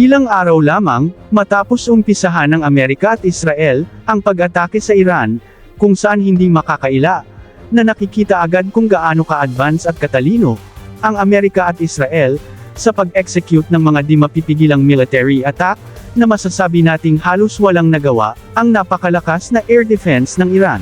Ilang araw lamang, matapos umpisahan ng Amerika at Israel, ang pag-atake sa Iran, kung saan hindi makakaila, na nakikita agad kung gaano ka-advance at katalino, ang Amerika at Israel, sa pag-execute ng mga di mapipigilang military attack, na masasabi nating halos walang nagawa, ang napakalakas na air defense ng Iran.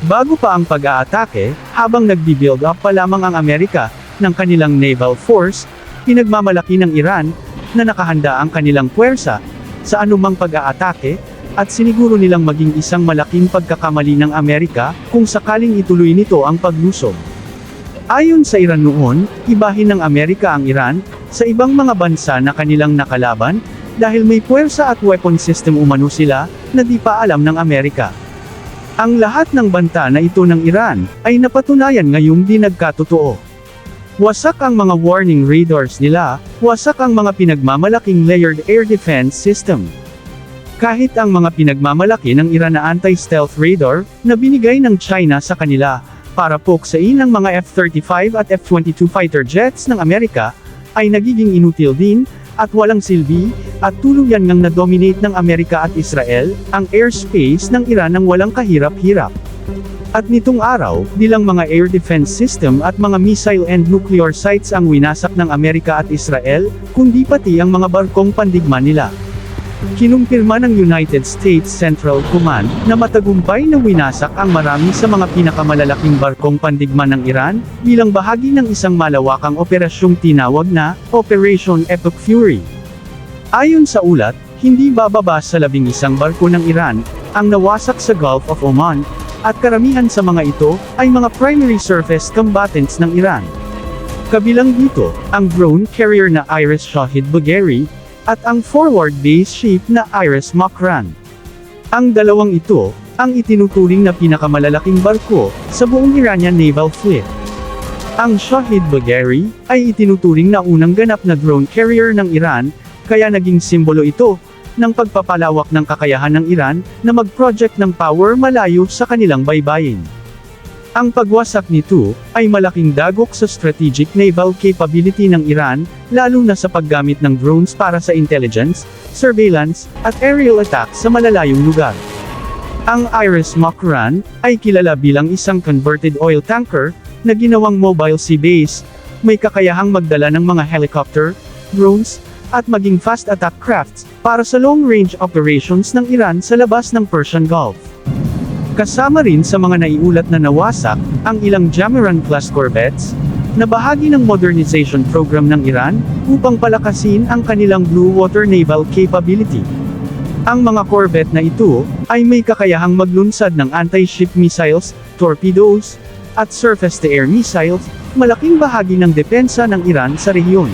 Bago pa ang pag-aatake, habang nagbi-build up pa lamang ang Amerika, ng kanilang naval force, pinagmamalaki ng Iran, na nakahanda ang kanilang puwersa, sa anumang pag-aatake, at siniguro nilang maging isang malaking pagkakamali ng Amerika, kung sakaling ituloy nito ang paglusob. Ayon sa Iran noon, ibahin ng Amerika ang Iran, sa ibang mga bansa na kanilang nakalaban, dahil may puwersa at weapon system umano sila, na di pa alam ng Amerika. Ang lahat ng banta na ito ng Iran, ay napatunayan ngayong di nagkatotoo. Wasak ang mga warning radars nila, wasak ang mga pinagmamalaking layered air defense system. Kahit ang mga pinagmamalaki ng Iran na anti-stealth radar, na binigay ng China sa kanila, para puksain ang mga F-35 at F-22 fighter jets ng Amerika, ay nagiging inutil din, at walang silbi, at tuluyan ngang na-dominate ng Amerika at Israel, ang airspace ng Iran ng walang kahirap-hirap. At nitong araw, di lang mga air defense system at mga missile and nuclear sites ang winasak ng Amerika at Israel, kundi pati ang mga barkong pandigma nila. Kinumpirma ng United States Central Command, na matagumpay na winasak ang marami sa mga pinakamalalaking barkong pandigma ng Iran, bilang bahagi ng isang malawakang operasyong tinawag na, Operation Epic Fury. Ayon sa ulat, hindi bababa sa 11 barko ng Iran, ang nawasak sa Gulf of Oman, at karamihan sa mga ito, ay mga primary surface combatants ng Iran. Kabilang dito, ang drone carrier na Iris Shahid Bagheri, at ang forward-based ship na Iris Makran. Ang dalawang ito, ang itinuturing na pinakamalalaking barko, sa buong Iranian Naval Fleet. Ang Shahid Bagheri, ay itinuturing na unang ganap na drone carrier ng Iran, kaya naging simbolo ito, ng pagpapalawak ng kakayahan ng Iran, na mag-project ng power malayo sa kanilang baybayin. Ang pagwasak nito, ay malaking dagok sa strategic naval capability ng Iran, lalo na sa paggamit ng drones para sa intelligence, surveillance, at aerial attack sa malalayong lugar. Ang Iris Makran, ay kilala bilang isang converted oil tanker, na ginawang mobile sea base, may kakayahang magdala ng mga helicopter, drones, at maging fast attack crafts, para sa long-range operations ng Iran sa labas ng Persian Gulf. Kasama rin sa mga naiulat na nawasak, ang ilang Jamiran-class corvettes, na bahagi ng modernization program ng Iran, upang palakasin ang kanilang blue water naval capability. Ang mga corvette na ito, ay may kakayahang maglunsad ng anti-ship missiles, torpedoes, at surface-to-air missiles, malaking bahagi ng depensa ng Iran sa rehiyon.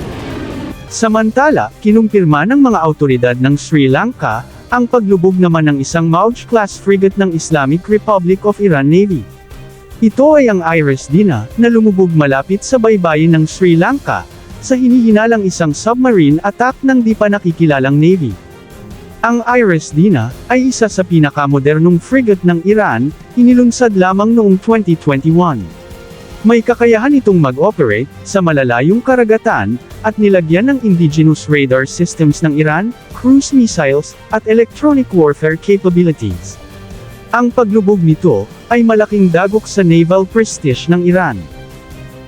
Samantala, kinumpirma ng mga awtoridad ng Sri Lanka, ang paglubog naman ng isang Mauj-class frigate ng Islamic Republic of Iran Navy. Ito ay ang Iris Dina, na lumubog malapit sa baybayin ng Sri Lanka, sa hinihinalang isang submarine attack ng di pa nakikilalang Navy. Ang Iris Dina, ay isa sa pinakamodernong frigate ng Iran, inilunsad lamang noong 2021. May kakayahan itong mag-operate, sa malalayong karagatan, at nilagyan ng indigenous radar systems ng Iran, cruise missiles, at electronic warfare capabilities. Ang paglubog nito, ay malaking dagok sa naval prestige ng Iran.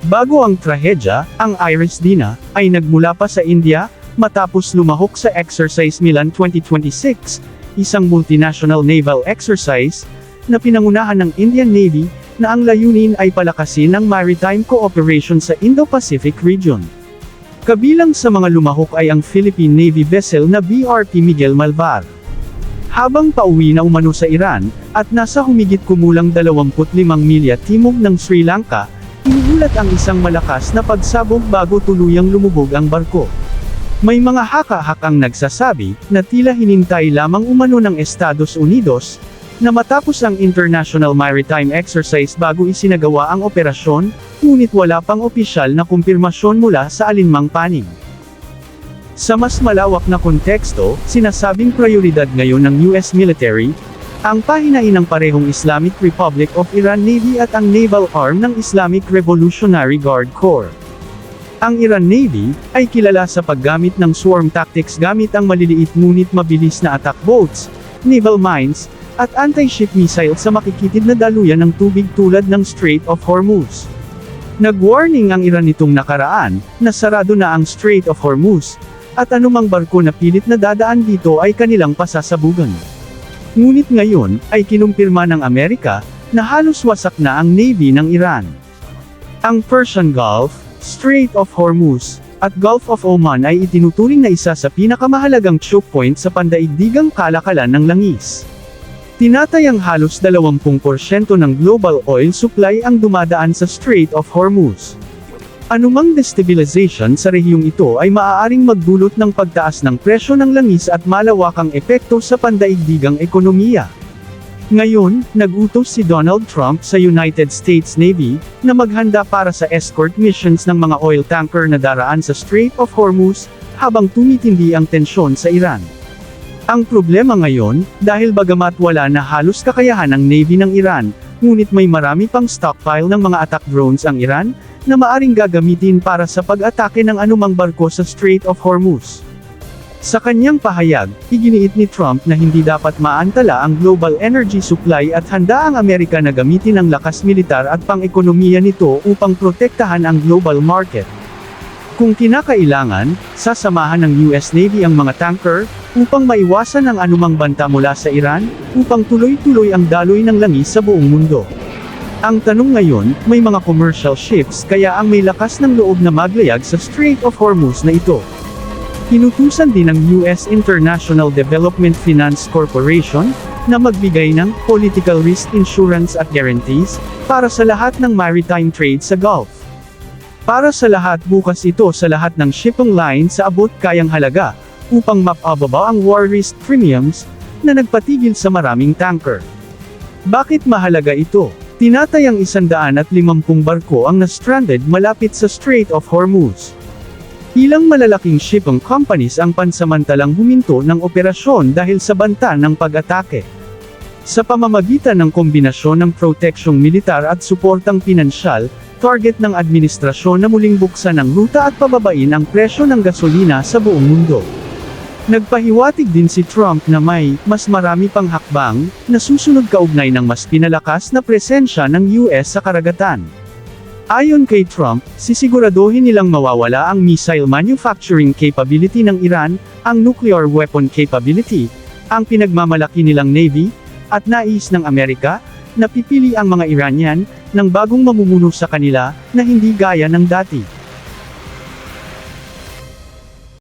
Bago ang trahedya, ang Iris Dina, ay nagmula pa sa India, matapos lumahok sa Exercise Milan 2026, isang multinational naval exercise, na pinangunahan ng Indian Navy, na ang layunin ay palakasin ang maritime cooperation sa Indo-Pacific region. Kabilang sa mga lumahok ay ang Philippine Navy vessel na BRP Miguel Malvar. Habang pauwi na umano sa Iran, at nasa humigit kumulang 25 milya timog ng Sri Lanka, iniulat ang isang malakas na pagsabog bago tuluyang lumubog ang barko. May mga haka-hakang nagsasabi, na tila hinintay lamang umano ng Estados Unidos, na matapos ang International Maritime Exercise bago isinagawa ang operasyon, ngunit wala pang opisyal na kumpirmasyon mula sa alinmang panig. Sa mas malawak na konteksto, sinasabing prioridad ngayon ng US military, ang pahinain ng parehong Islamic Republic of Iran Navy at ang naval arm ng Islamic Revolutionary Guard Corps. Ang Iran Navy ay kilala sa paggamit ng swarm tactics gamit ang maliliit ngunit mabilis na attack boats, naval mines, at anti-ship missile sa makikitid na daluyan ng tubig tulad ng Strait of Hormuz. Nag-warning ang Iran nitong nakaraan na sarado na ang Strait of Hormuz, at anumang barko na pilit na dadaan dito ay kanilang pasasabugan. Ngunit ngayon ay kinumpirma ng Amerika na halos wasak na ang Navy ng Iran. Ang Persian Gulf, Strait of Hormuz, at Gulf of Oman ay itinuturing na isa sa pinakamahalagang choke point sa pandaigdigang kalakalan ng langis. Tinatayang halos 20% ng global oil supply ang dumadaan sa Strait of Hormuz. Anumang destabilization sa rehiyong ito ay maaaring magdulot ng pagtaas ng presyo ng langis at malawakang epekto sa pandaigdigang ekonomiya. Ngayon, nag-utos si Donald Trump sa United States Navy na maghanda para sa escort missions ng mga oil tanker na daraan sa Strait of Hormuz habang tumitindi ang tensyon sa Iran. Ang problema ngayon, dahil bagamat wala na halos kakayahan ng Navy ng Iran, ngunit may marami pang stockpile ng mga attack drones ang Iran, na maaring gagamitin para sa pag-atake ng anumang barko sa Strait of Hormuz. Sa kanyang pahayag, iginiit ni Trump na hindi dapat maantala ang global energy supply at handa ang Amerika na gamitin ang lakas militar at pang-ekonomiya nito upang protektahan ang global market. Kung kinakailangan, sasamahan ng US Navy ang mga tanker, upang maiwasan ang anumang banta mula sa Iran, upang tuloy-tuloy ang daloy ng langis sa buong mundo. Ang tanong ngayon, may mga commercial ships kaya ang may lakas ng loob na maglayag sa Strait of Hormuz na ito. Inutusan din ng US International Development Finance Corporation na magbigay ng political risk insurance at guarantees para sa lahat ng maritime trade sa Gulf. Para sa lahat bukas ito sa lahat ng shipping line sa abot kayang halaga, upang mapababa ang war risk premiums na nagpatigil sa maraming tanker. Bakit mahalaga ito? Tinatayang 150 barko ang na-stranded malapit sa Strait of Hormuz. Ilang malalaking shipping companies ang pansamantalang huminto ng operasyon dahil sa banta ng pag-atake. Sa pamamagitan ng kombinasyon ng proteksyong militar at suportang pinansyal, target ng administrasyon na muling buksan ang ruta at pababain ang presyo ng gasolina sa buong mundo. Nagpahiwatig din si Trump na may mas marami pang hakbang na susunod kaugnay ng mas pinalakas na presensya ng US sa karagatan. Ayon kay Trump, sisiguraduhin nilang mawawala ang missile manufacturing capability ng Iran, ang nuclear weapon capability, ang pinagmamalaki nilang Navy, at nais ng Amerika na pipili ang mga Iranian ng bagong mamumuno sa kanila na hindi gaya ng dati.